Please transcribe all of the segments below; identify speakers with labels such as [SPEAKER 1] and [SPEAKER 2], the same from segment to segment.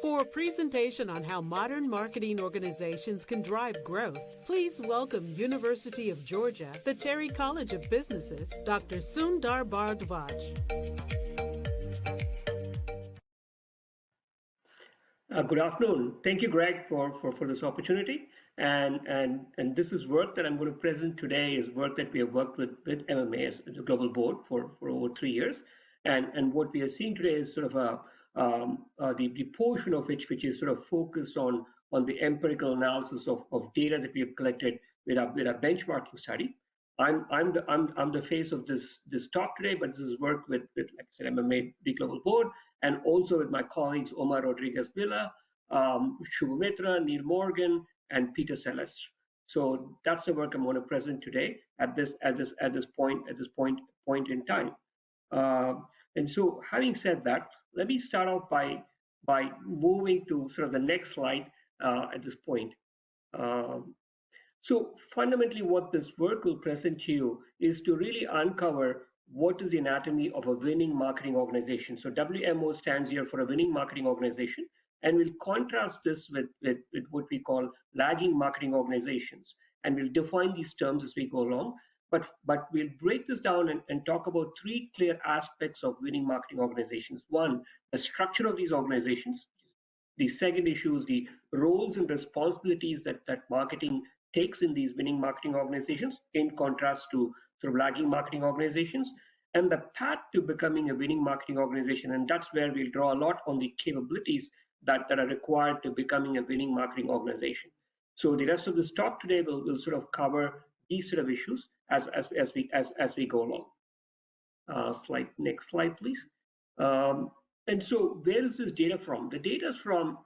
[SPEAKER 1] For a presentation on how modern marketing organizations can drive growth, please welcome University of Georgia, the Terry College of Businesses, Dr. Sundar Bharadwaj.
[SPEAKER 2] Good afternoon. Thank you, Greg, for this opportunity. And this is work that I'm going to present today is work that we have worked with MMA as the global board for over 3 years. And what we are seeing today is sort of the portion of which is sort of focused on the empirical analysis of data that we have collected with our benchmarking study. I'm the face of this talk today, but this is work with like I said, MMA, the global board, and also with my colleagues Omar Rodriguez Villa, Shubha Mitra, Neil Morgan, and Peter Celeste. So that's the work I'm going to present today at this point in time. And so, having said that, let me start off by moving to sort of the next slide at this point. So fundamentally, what this work will present to you is to really uncover what is the anatomy of a winning marketing organization. So WMO stands here for a winning marketing organization, and we'll contrast this with what we call lagging marketing organizations. And we'll define these terms as we go along. But we'll break this down and talk about 3 clear aspects of winning marketing organizations. One, the structure of these organizations. The second issue is the roles and responsibilities that marketing takes in these winning marketing organizations, in contrast to sort of lagging marketing organizations, and the path to becoming a winning marketing organization. And that's where we'll draw a lot on the capabilities that are required to becoming a winning marketing organization. So the rest of this talk today will sort of cover these sort of issues as we go along. Next slide, please. And so where is this data from? The data is from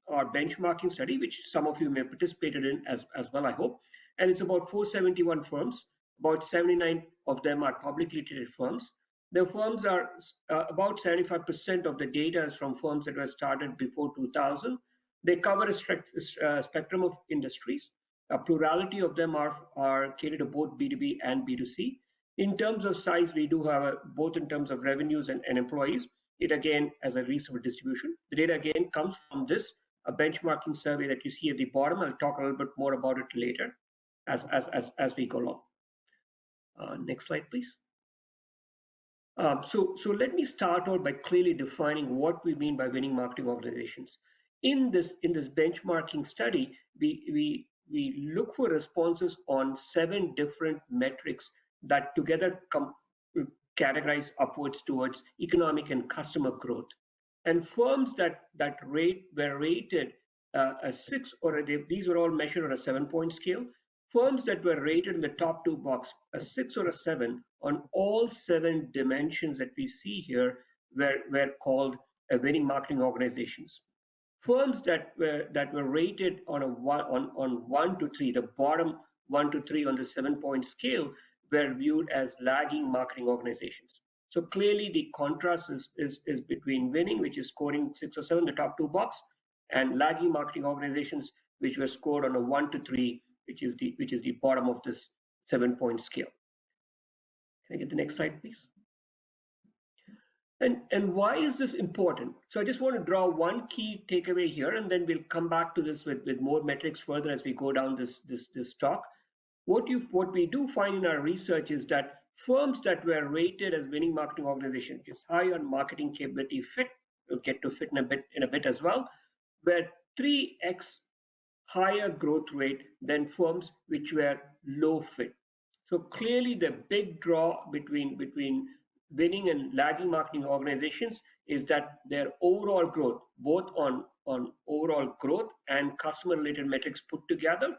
[SPEAKER 2] our benchmarking study, which some of you may have participated in as well, I hope. And it's about 471 firms. About 79 of them are publicly traded firms. The firms are about 75% of the data is from firms that were started before 2000. They cover a spectrum of industries. A plurality of them are catered to both B2B and B2C. In terms of size, we do have both in terms of revenues and employees. It again as a reasonable distribution. The data again comes from this a benchmarking survey that you see at the bottom. I'll talk a little bit more about it later as we go along. Next slide, please. So let me start out by clearly defining what we mean by winning marketing organizations. In this benchmarking study, we look for responses on 7 different metrics that together categorize upwards towards economic and customer growth. And firms that were rated a 6 or these were all measured on a 7-point scale. Firms that were rated in the top 2 box, a 6 or a 7 on all 7 dimensions that we see here were called winning marketing organizations. Firms that were rated on a 1 to 3, the bottom 1 to 3 on the 7-point scale, were viewed as lagging marketing organizations. So clearly the contrast is between winning, which is scoring 6 or 7, the top 2 box, and lagging marketing organizations, which were scored on a 1 to 3, which is the bottom of this 7-point scale. Can I get the next slide, please? And why is this important? So I just want to draw one key takeaway here, and then we'll come back to this with more metrics further as we go down this talk. What we do find in our research is that firms that were rated as winning marketing organizations, which is high on marketing capability fit, we'll get to fit in a bit as well, were 3x higher growth rate than firms which were low fit. So clearly the big draw between winning and lagging marketing organizations is that their overall growth, both on overall growth and customer related metrics put together,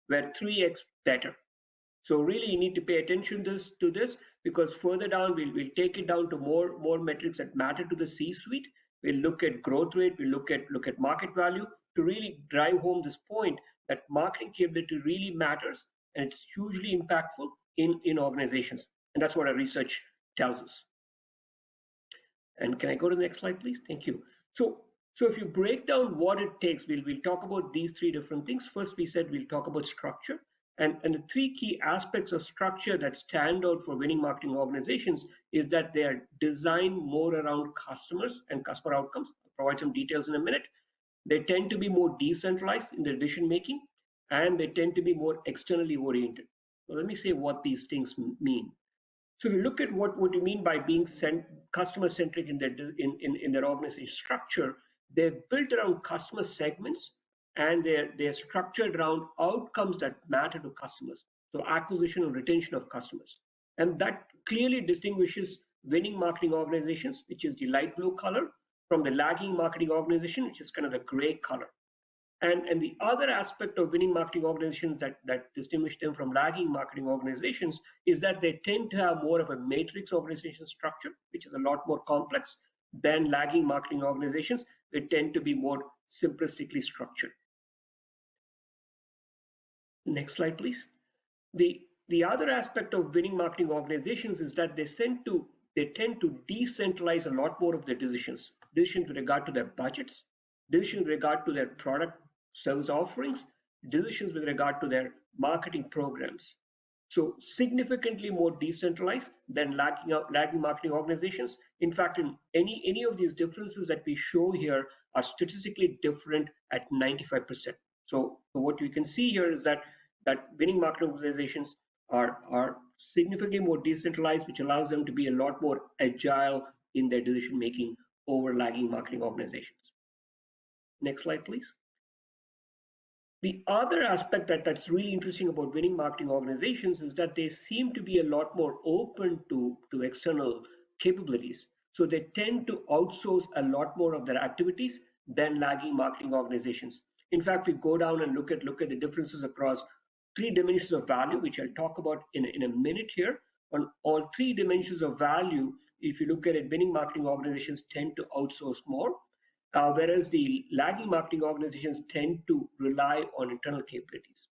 [SPEAKER 2] were 3x better. So really you need to pay attention to this because further down we'll take it down to more metrics that matter to the C-suite. We'll look at growth rate, we'll look at market value to really drive home this point that marketing capability really matters and it's hugely impactful in organizations. And that's what our research tells us. And can I go to the next slide, please? Thank you. So if you break down what it takes, we'll talk about these 3 different things. First, we said we'll talk about structure. And the three key aspects of structure that stand out for winning marketing organizations is that they are designed more around customers and customer outcomes. I'll provide some details in a minute. They tend to be more decentralized in their decision making, and they tend to be more externally oriented. So let me say what these things mean. So if you look at what you mean by being customer centric in their organization structure, they're built around customer segments, and they're structured around outcomes that matter to customers. So acquisition and retention of customers. And that clearly distinguishes winning marketing organizations, which is the light blue color, from the lagging marketing organization, which is kind of the gray color. And the other aspect of winning marketing organizations that distinguish them from lagging marketing organizations is that they tend to have more of a matrix organization structure, which is a lot more complex than lagging marketing organizations. They tend to be more simplistically structured. Next slide, please. The other aspect of winning marketing organizations is that they tend to decentralize a lot more of their decisions with regard to their budgets, decisions with regard to their product service offerings, decisions with regard to their marketing programs. So significantly more decentralized than lagging marketing organizations. In fact, in any of these differences that we show here are statistically different at 95%. So what you can see here is that winning marketing organizations are significantly more decentralized, which allows them to be a lot more agile in their decision making over lagging marketing organizations. Next slide, please. The other aspect that's really interesting about winning marketing organizations is that they seem to be a lot more open to external capabilities. So they tend to outsource a lot more of their activities than lagging marketing organizations. In fact, we go down and look at the differences across three dimensions of value, which I'll talk about in a minute here. On all three dimensions of value, if you look at it, winning marketing organizations tend to outsource more. Whereas the lagging marketing organizations tend to rely on internal capabilities.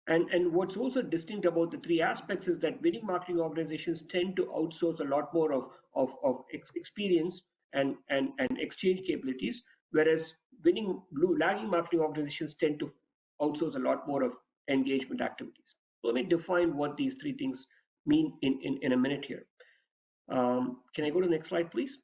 [SPEAKER 2] And what's also distinct about the three aspects is that winning marketing organizations tend to outsource a lot more of experience and exchange capabilities, whereas lagging marketing organizations tend to outsource a lot more of engagement activities. So let me define what these three things mean in a minute here. Can I go to the next slide, please?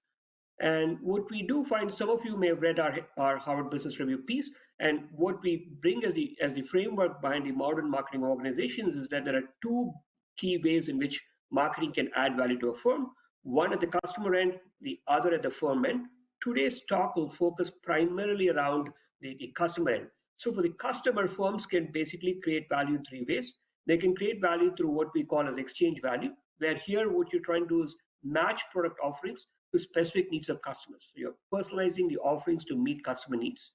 [SPEAKER 2] And what we do find, some of you may have read our Harvard Business Review piece, and what we bring as the framework behind the modern marketing organizations is that there are two key ways in which marketing can add value to a firm. One at the customer end, the other at the firm end. Today's talk will focus primarily around the customer end. So for the customer, firms can basically create value in three ways. They can create value through what we call as exchange value, where here what you're trying to do is match product offerings to specific needs of customers. So you're personalizing the offerings to meet customer needs.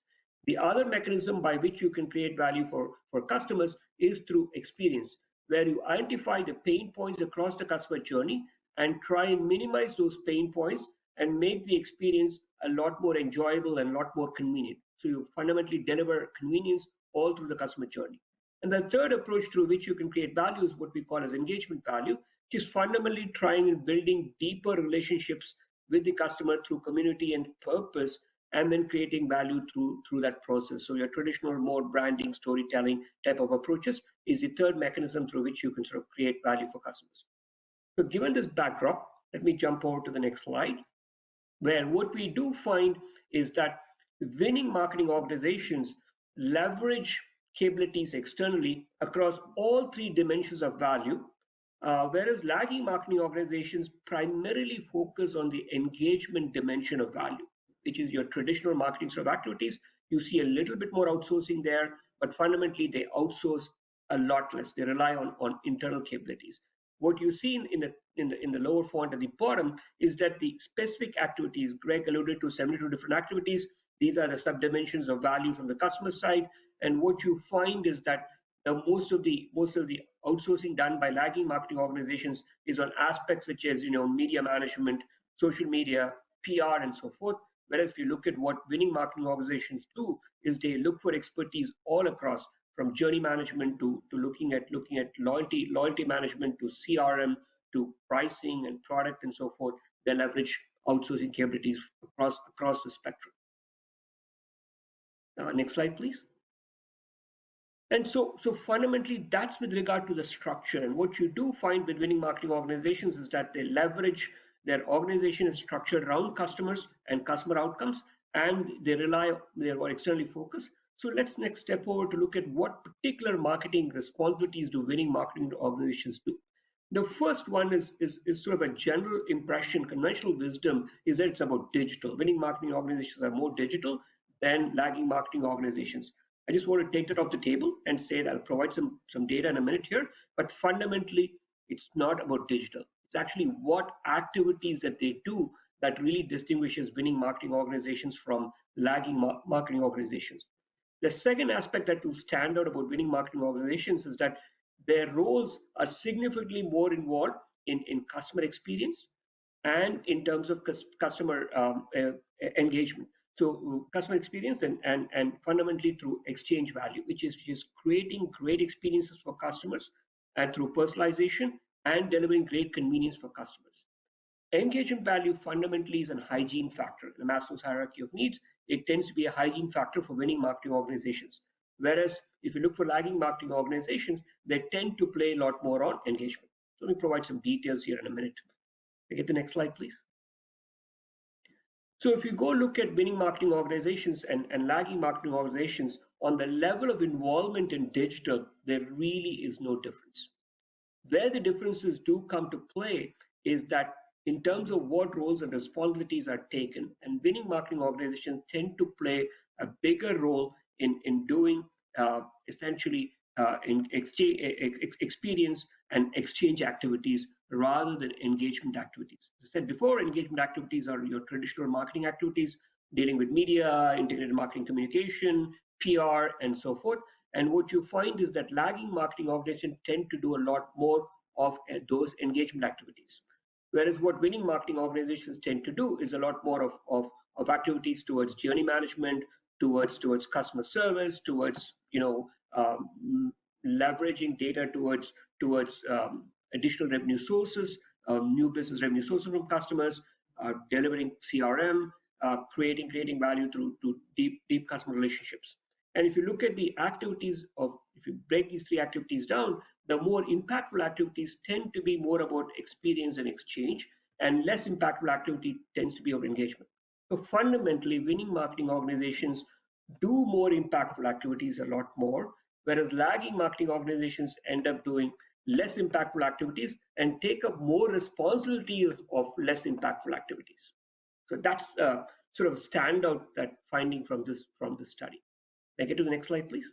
[SPEAKER 2] The other mechanism by which you can create value for customers is through experience, where you identify the pain points across the customer journey and try and minimize those pain points and make the experience a lot more enjoyable and a lot more convenient. So you fundamentally deliver convenience all through the customer journey. And the third approach through which you can create value is what we call as engagement value, which is fundamentally trying and building deeper relationships with the customer through community and purpose, and then creating value through that process. So your traditional, more branding, storytelling type of approaches is the third mechanism through which you can sort of create value for customers. So given this backdrop, let me jump over to the next slide, where what we do find is that winning marketing organizations leverage capabilities externally across all three dimensions of value, whereas lagging marketing organizations primarily focus on the engagement dimension of value, which is your traditional marketing sort of activities. You see a little bit more outsourcing there, but fundamentally they outsource a lot less. They rely on internal capabilities. What you see in the lower font at the bottom is that the specific activities, Greg alluded to 72 different activities. These are the subdimensions of value from the customer side. And what you find is that most of the outsourcing done by lagging marketing organizations is on aspects such as media management, social media, PR, and so forth. Whereas if you look at what winning marketing organizations do, is they look for expertise all across, from journey management to looking at loyalty management, to CRM, to pricing and product and so forth. They leverage outsourcing capabilities across the spectrum. Next slide, please. And so fundamentally, that's with regard to the structure. And what you do find with winning marketing organizations is that they leverage their organization is structured around customers and customer outcomes, and they are externally focused. So let's next step over to look at what particular marketing responsibilities do winning marketing organizations do. The first one is sort of a general impression, conventional wisdom is that it's about digital. Winning marketing organizations are more digital than lagging marketing organizations. I just want to take that off the table and say that I'll provide some data in a minute here, but fundamentally, it's not about digital. It's actually what activities that they do that really distinguishes winning marketing organizations from lagging marketing organizations. The second aspect that will stand out about winning marketing organizations is that their roles are significantly more involved in customer experience and in terms of customer engagement. So customer experience and fundamentally through exchange value, which is creating great experiences for customers and through personalization and delivering great convenience for customers. Engagement value fundamentally is a hygiene factor. In Maslow's hierarchy of needs, it tends to be a hygiene factor for winning marketing organizations. Whereas if you look for lagging marketing organizations, they tend to play a lot more on engagement. So let me provide some details here in a minute. Can I get the next slide, please? So if you go look at winning marketing organizations and lagging marketing organizations, on the level of involvement in digital, there really is no difference. Where the differences do come to play is that in terms of what roles and responsibilities are taken, and winning marketing organizations tend to play a bigger role in doing essentially in experience and exchange activities rather than engagement activities. As I said before, engagement activities are your traditional marketing activities, dealing with media, integrated marketing communication, PR, and so forth. And what you find is that lagging marketing organizations tend to do a lot more of those engagement activities. Whereas what winning marketing organizations tend to do is a lot more of activities towards journey management, towards customer service, towards leveraging data towards additional revenue sources, new business revenue sources from customers, delivering CRM, creating value through deep customer relationships. And if you look at the activities if you break these three activities down, the more impactful activities tend to be more about experience and exchange, and less impactful activity tends to be about engagement. So fundamentally, winning marketing organizations do more impactful activities a lot more, whereas lagging marketing organizations end up doing less impactful activities and take up more responsibility of less impactful activities. So that's sort of a standout that finding from this study. Can I get to the next slide, please?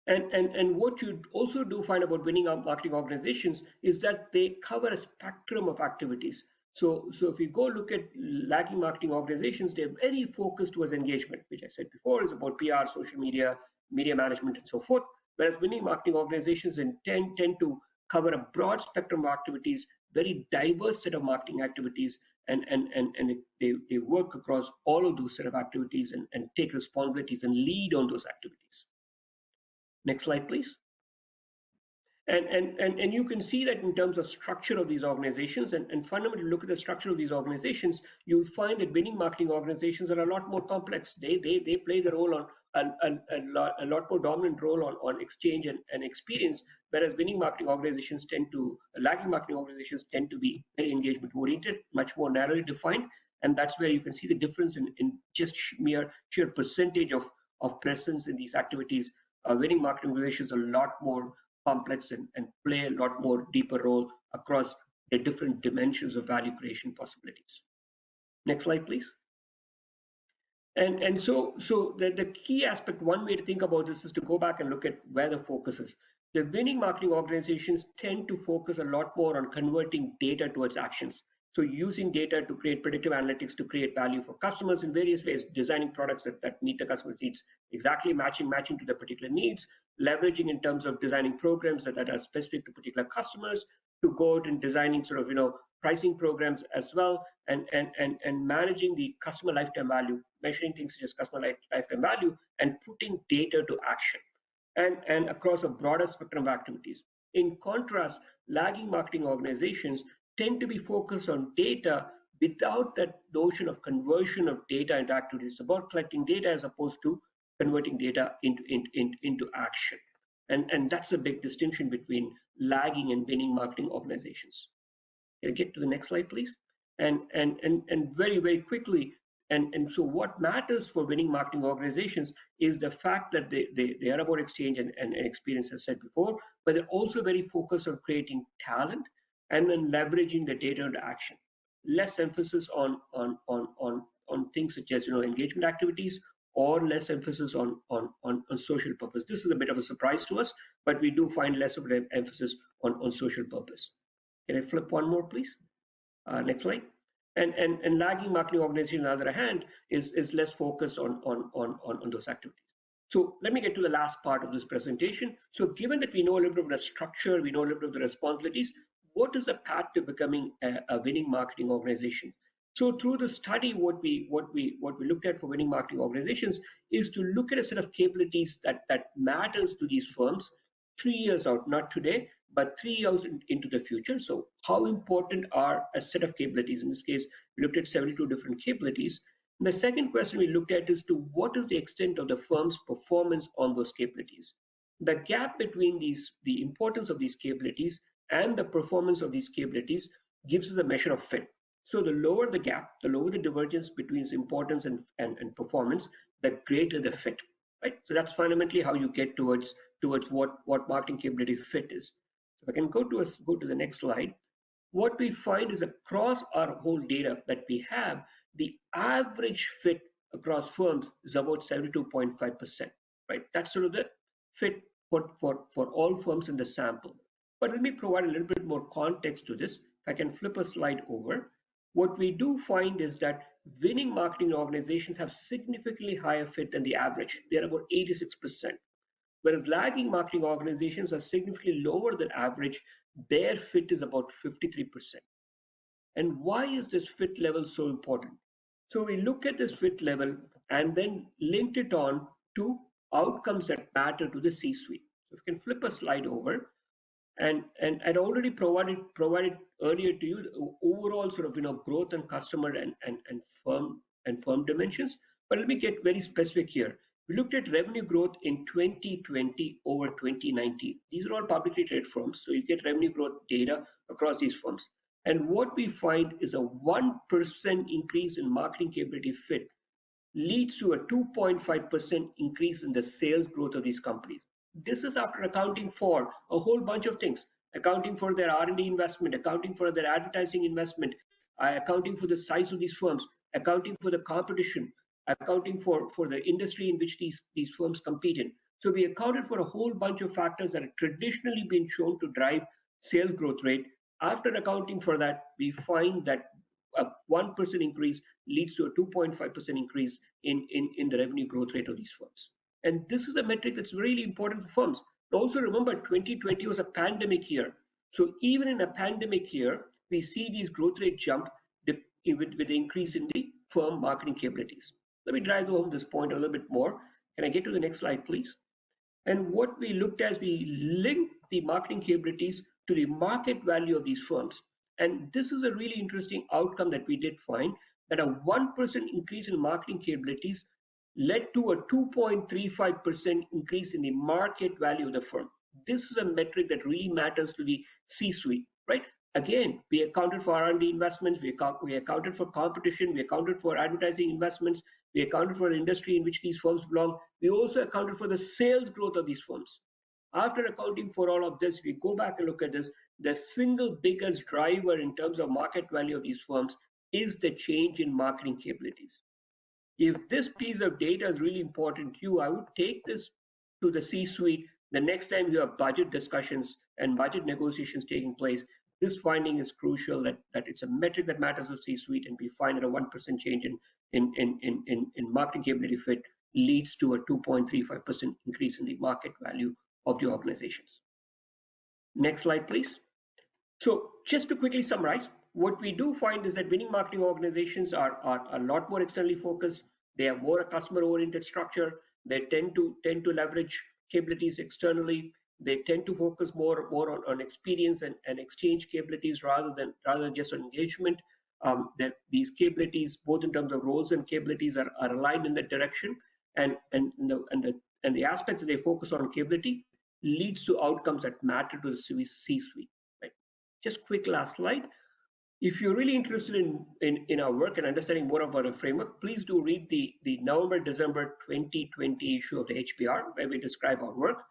[SPEAKER 2] And what you also do find about winning marketing organizations is that they cover a spectrum of activities. So if you go look at lagging marketing organizations, they're very focused towards engagement, which I said before is about PR, social media, media management, and so forth. Whereas winning marketing organizations tend to cover a broad spectrum of activities, very diverse set of marketing activities, and they work across all of those set of activities and take responsibilities and lead on those activities. Next slide, please. And you can see that in terms of structure of these organizations, and fundamentally look at the structure of these organizations, you'll find that winning marketing organizations are a lot more complex. They play the role on a lot more dominant role on exchange and experience, whereas winning marketing organizations lagging marketing organizations tend to be very engagement oriented, much more narrowly defined, and that's where you can see the difference in just sheer percentage of presence in these activities. Winning marketing organizations are a lot more complex and play a lot more deeper role across the different dimensions of value creation possibilities. Next slide, please. And so the key aspect, one way to think about this is to go back and look at where the focus is. The winning marketing organizations tend to focus a lot more on converting data towards actions. So using data to create predictive analytics to create value for customers in various ways, designing products that meet the customer's needs, exactly matching to the particular needs, leveraging in terms of designing programs that are specific to particular customers, to go out and designing sort of pricing programs as well, and managing the customer lifetime value, measuring things such as customer lifetime value, and putting data to action, and across a broader spectrum of activities. In contrast, lagging marketing organizations tend to be focused on data without that notion of conversion of data into activities. It's about collecting data as opposed to converting data into action. And that's a big distinction between lagging and winning marketing organizations. Can I get to the next slide, please? And very, very quickly, and so what matters for winning marketing organizations is the fact that they are about exchange and experience, as said before, but they're also very focused on creating talent and then leveraging the data into action. Less emphasis on things such as engagement activities, or less emphasis on social purpose. This is a bit of a surprise to us, but we do find less of an emphasis on social purpose. Can I flip one more, please? Next slide. And lagging marketing organization, on the other hand, is less focused on those activities. So let me get to the last part of this presentation. So given that we know a little bit of the structure, we know a little bit of the responsibilities, what is the path to becoming a winning marketing organization? So through the study, what we looked at for winning marketing organizations is to look at a set of capabilities that matters to these firms 3 years out, not today, but 3 years into the future. So how important are a set of capabilities? In this case, we looked at 72 different capabilities. And the second question we looked at is to what is the extent of the firm's performance on those capabilities? The gap between the importance of these capabilities and the performance of these capabilities gives us a measure of fit. So the lower the gap, the lower the divergence between its importance and performance, the greater the fit, right? So that's fundamentally how you get towards what marketing capability fit is. If I can go to the next slide, what we find is across our whole data that we have, the average fit across firms is about 72.5%, right? That's sort of the fit for all firms in the sample. But let me provide a little bit more context to this. If I can flip a slide over, what we do find is that winning marketing organizations have significantly higher fit than the average. They're about 86%. Whereas lagging marketing organizations are significantly lower than average, their fit is about 53%. And why is this fit level so important? So we look at this fit level and then linked it on to outcomes that matter to the C-suite. So if you can flip a slide over, and I'd already provided earlier to you the overall sort of growth and customer and firm dimensions. But let me get very specific here. We looked at revenue growth in 2020 over 2019. These are all publicly traded firms, so you get revenue growth data across these firms. And what we find is a 1% increase in marketing capability fit leads to a 2.5% increase in the sales growth of these companies. This is after accounting for a whole bunch of things, accounting for their R&D investment, accounting for their advertising investment, accounting for the size of these firms, accounting for the competition, accounting for the industry in which these firms compete in. So we accounted for a whole bunch of factors that have traditionally been shown to drive sales growth rate. After accounting for that, we find that a 1% increase leads to a 2.5% increase in the revenue growth rate of these firms. And this is a metric that's really important for firms. Also remember, 2020 was a pandemic year. So even in a pandemic year, we see these growth rate jump with the increase in the firm marketing capabilities. Let me drive home this point a little bit more. Can I get to the next slide, please? And what we looked at is we linked the marketing capabilities to the market value of these firms. And this is a really interesting outcome that we did find, that a 1% increase in marketing capabilities led to a 2.35% increase in the market value of the firm. This is a metric that really matters to the C-suite, right? Again, we accounted for R&D investments, we accounted for competition, we accounted for advertising investments, we accounted for the industry in which these firms belong. We also accounted for the sales growth of these firms. After accounting for all of this, we go back and look at this. The single biggest driver in terms of market value of these firms is the change in marketing capabilities. If this piece of data is really important to you, I would take this to the C-suite the next time you have budget discussions and budget negotiations taking place. This finding is crucial, that it's a metric that matters to C-suite, and we find that a 1% change in marketing capability fit leads to a 2.35% increase in the market value of the organizations. Next slide, please. So just to quickly summarize, what we do find is that winning marketing organizations are a lot more externally focused. They have more a customer-oriented structure. They tend to leverage capabilities externally. They tend to focus more on experience and exchange capabilities rather than just on engagement. That these capabilities, both in terms of roles and capabilities, are aligned in that direction. and the aspects that they focus on capability leads to outcomes that matter to the C-suite. Right? Just quick last slide. If you're really interested in our work and understanding more about our framework, please do read the November-December 2020 issue of the HBR, where we describe our work.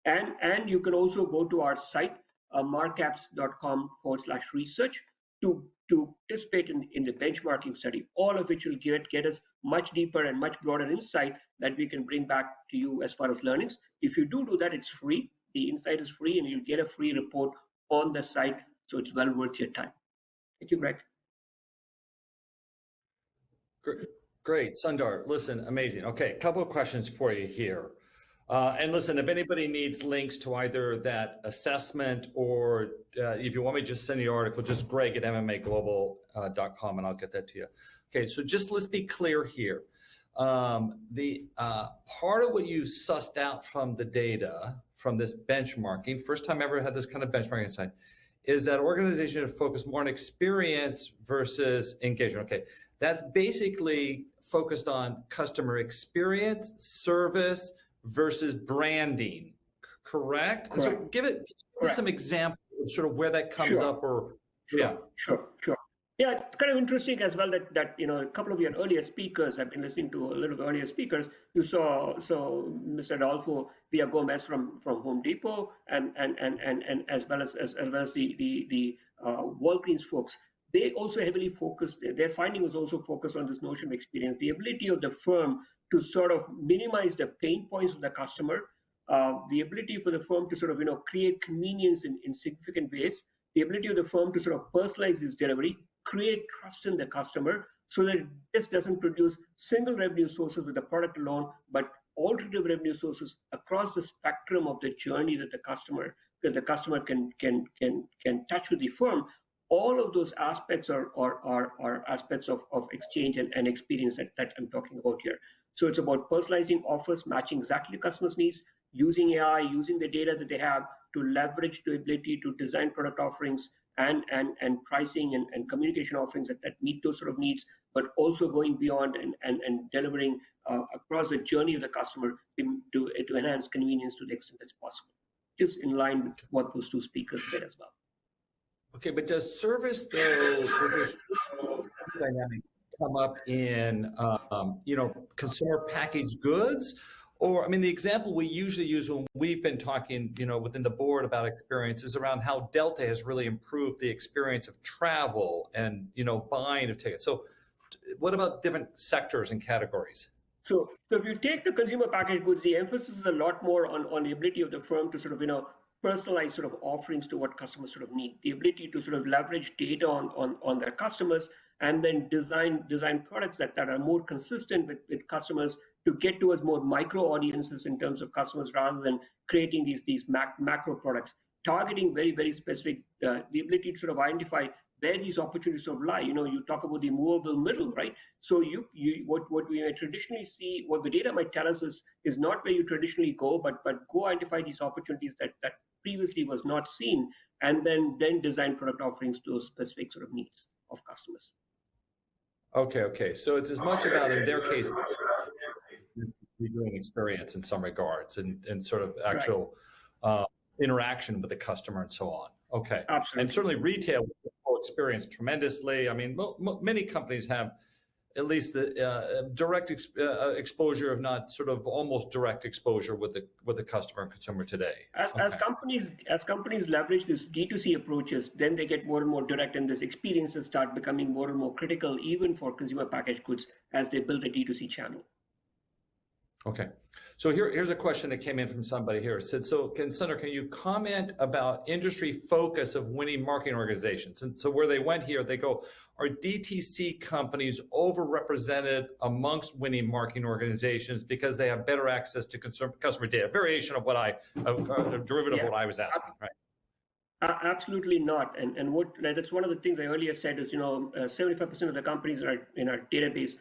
[SPEAKER 2] And you can also go to our site, marcaps.com/research to participate in the benchmarking study, all of which will get us much deeper and much broader insight that we can bring back to you as far as learnings. If you do that, it's free. The insight is free, and you'll get a free report on the site, so it's well worth your time. Thank you, Greg.
[SPEAKER 3] Great, Sundar. Listen, amazing. Okay, a couple of questions for you here. And listen, if anybody needs links to either that assessment or if you want me to just send you the article, just Greg at MMAglobal.com and I'll get that to you. Okay, so just let's be clear here. The part of what you sussed out from the data, from this benchmarking, first time I ever had this kind of benchmarking insight, is that organizations are focused more on experience versus engagement. Okay, that's basically focused on customer experience, service, versus branding, correct? So give us some examples of sort of where that comes up, or
[SPEAKER 2] Sure. Yeah, it's kind of interesting as well that a couple of your earlier speakers, I've been listening to a little earlier speakers. You saw Mr. Adolfo Villagomez from Home Depot, and as well as the Walgreens folks. They also heavily focused. Their finding was also focused on this notion of experience, the ability of the firm to sort of minimize the pain points of the customer, the ability for the firm to sort of create convenience in significant ways, the ability of the firm to sort of personalize this delivery, create trust in the customer, so that this doesn't produce single revenue sources with the product alone, but alternative revenue sources across the spectrum of the journey that the customer can touch with the firm. All of those aspects are aspects of exchange and experience that I'm talking about here. So it's about personalizing offers, matching exactly customers' needs, using AI, using the data that they have to leverage the ability to design product offerings and pricing and communication offerings that meet those sort of needs, but also going beyond and delivering across the journey of the customer to enhance convenience to the extent that's possible. Just in line with what those two speakers said as well.
[SPEAKER 3] Okay, but does service, though, does this dynamic come up in, consumer packaged goods? Or, I mean, the example we usually use when we've been talking, within the board about experience is around how Delta has really improved the experience of travel and, buying of tickets. So what about different sectors and categories?
[SPEAKER 2] So if you take the consumer packaged goods, the emphasis is a lot more on the ability of the firm to sort of, personalized sort of offerings to what customers sort of need, the ability to sort of leverage data on their customers, and then design products that are more consistent with customers to get towards more micro audiences in terms of customers, rather than creating these macro products, targeting very, very specific, the ability to sort of identify where these opportunities sort of lie. You talk about the movable middle, right? So what we may traditionally see, what the data might tell us is not where you traditionally go, but go identify these opportunities that previously was not seen, and then design product offerings to those specific sort of needs of customers.
[SPEAKER 3] Okay. So it's as much about, in their case, doing experience in some regards and sort of actual interaction with the customer and so on. Okay.
[SPEAKER 2] Absolutely.
[SPEAKER 3] And certainly retail will experience tremendously. I mean, many companies have at least the direct exposure, if not sort of almost direct exposure with the customer and consumer today.
[SPEAKER 2] As companies leverage these D2C approaches, then they get more and more direct, and these experiences start becoming more and more critical, even for consumer packaged goods, as they build a D2C channel.
[SPEAKER 3] Okay, so here's a question that came in from somebody here. It said, so Sundar, can you comment about industry focus of winning marketing organizations? And so where they went here, they go, are DTC companies overrepresented amongst winning marketing organizations because they have better access to customer data? Variation of a derivative of what I was asking, right?
[SPEAKER 2] Absolutely not. And that's one of the things I earlier said is, 75% of the companies in our database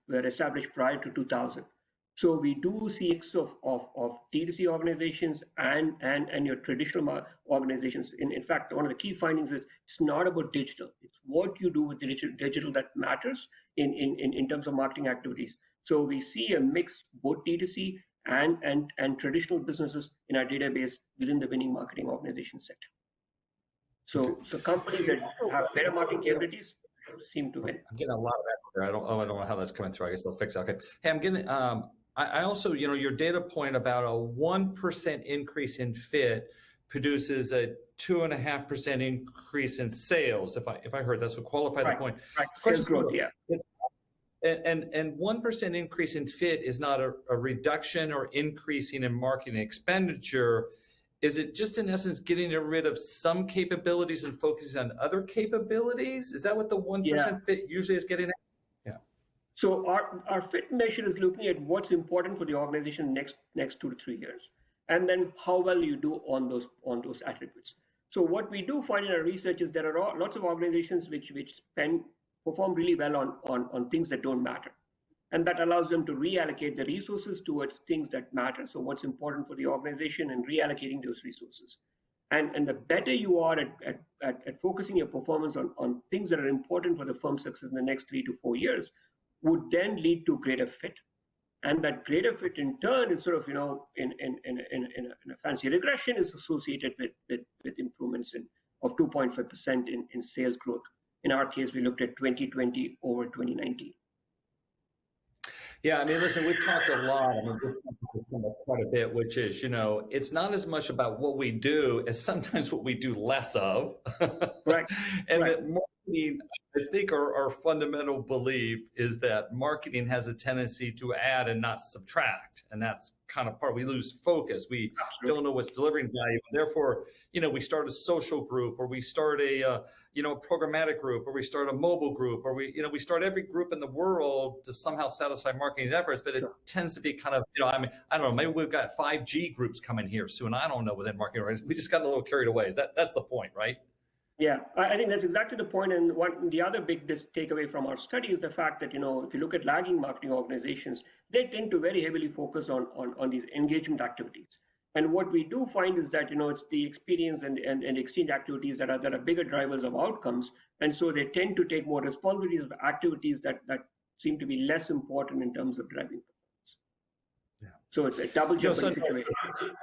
[SPEAKER 2] were established prior to 2000. So we do see a mix of D2C organizations and your traditional organizations. In fact, one of the key findings is it's not about digital. It's what you do with the digital that matters in terms of marketing activities. So we see a mix, both D2C and traditional businesses in our database within the winning marketing organization set. So companies that have better marketing capabilities seem to win.
[SPEAKER 3] I'm getting a lot of echo there. I don't know how that's coming through. I guess they'll fix it. Okay. Hey, I'm getting. I also, your data point about a 1% increase in fit produces a 2.5% increase in sales. If I heard that, so qualify the point.
[SPEAKER 2] Right. Sales growth, yeah.
[SPEAKER 3] And 1% increase in fit is not a reduction or increasing in marketing expenditure. Is it just in essence getting rid of some capabilities and focusing on other capabilities? Is that what the 1% fit usually is getting at? Yeah.
[SPEAKER 2] So our fit measure is looking at what's important for the organization next 2 to 3 years, and then how well you do on those attributes. So what we do find in our research is there are lots of organizations which perform really well on things that don't matter. And that allows them to reallocate the resources towards things that matter. So what's important for the organization and reallocating those resources. And the better you are at focusing your performance on things that are important for the firm's success in the next 3 to 4 years would then lead to greater fit. And that greater fit in turn is sort of, in a fancy regression is associated with improvements of 2.5% in sales growth. In our case, we looked at 2020 over 2019.
[SPEAKER 3] Yeah, I mean, listen, we've talked a lot, quite a bit, which is, it's not as much about what we do as sometimes what we do less of.
[SPEAKER 2] Right.
[SPEAKER 3] And that marketing, I think our fundamental belief is that marketing has a tendency to add and not subtract. And that's kind of part, we lose focus. We don't know what's delivering value. And therefore, we start a social group, or we start a programmatic group, or we start a mobile group, or we start every group in the world to somehow satisfy marketing efforts. But it tends to be kind of, I don't know, maybe we've got 5G groups coming here soon. I don't know within marketing organizations. We just got a little carried away. That's the point, right?
[SPEAKER 2] Yeah, I think that's exactly the point. And the other big takeaway from our study is the fact that, if you look at lagging marketing organizations, they tend to very heavily focus on these engagement activities. And what we do find is that, it's the experience and exchange activities that are bigger drivers of outcomes. And so they tend to take more responsibilities of activities that seem to be less important in terms of driving performance. Yeah. So it's a double jeopardy situation.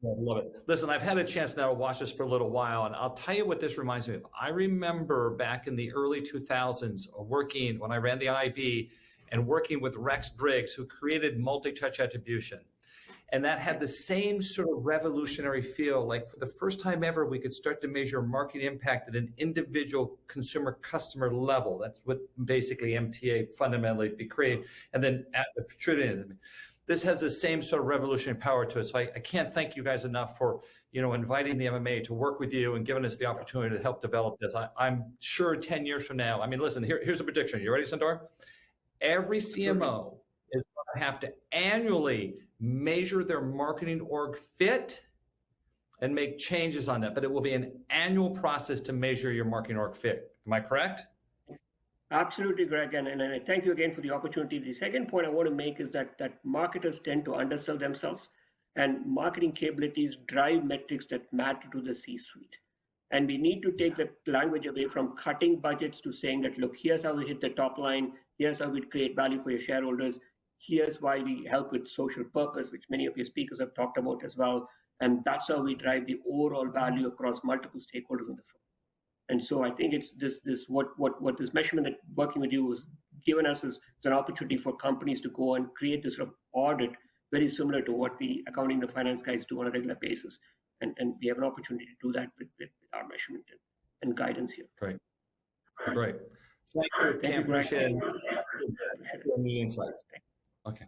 [SPEAKER 3] I love it. Listen, I've had a chance now to watch this for a little while, and I'll tell you what this reminds me of. I remember back in the early 2000s working when I ran the IB and working with Rex Briggs, who created multi-touch attribution. And that had the same sort of revolutionary feel, like for the first time ever, we could start to measure marketing impact at an individual consumer customer level. That's what basically MTA fundamentally became, and then attributed it. This has the same sort of revolutionary power to it. So I can't thank you guys enough for, inviting the MMA to work with you and giving us the opportunity to help develop this. I'm sure 10 years from now, I mean, listen, here's the prediction. You ready, Sundar? Every CMO is going to have to annually measure their marketing org fit and make changes on that. But it will be an annual process to measure your marketing org fit. Am I correct?
[SPEAKER 2] Absolutely, Greg, and I thank you again for the opportunity. The second point I want to make is that marketers tend to undersell themselves, and marketing capabilities drive metrics that matter to the C-suite. And we need to take the language away from cutting budgets to saying that, look, here's how we hit the top line, here's how we create value for your shareholders, here's why we help with social purpose, which many of your speakers have talked about as well, and that's how we drive the overall value across multiple stakeholders in the firm. And so I think it's what this measurement that working with you has given us is an opportunity for companies to go and create this sort of audit very similar to what the accounting and finance guys do on a regular basis. And we have an opportunity to do that with our measurement and guidance here.
[SPEAKER 3] Great. Thank you. Appreciate it. Insights. Okay.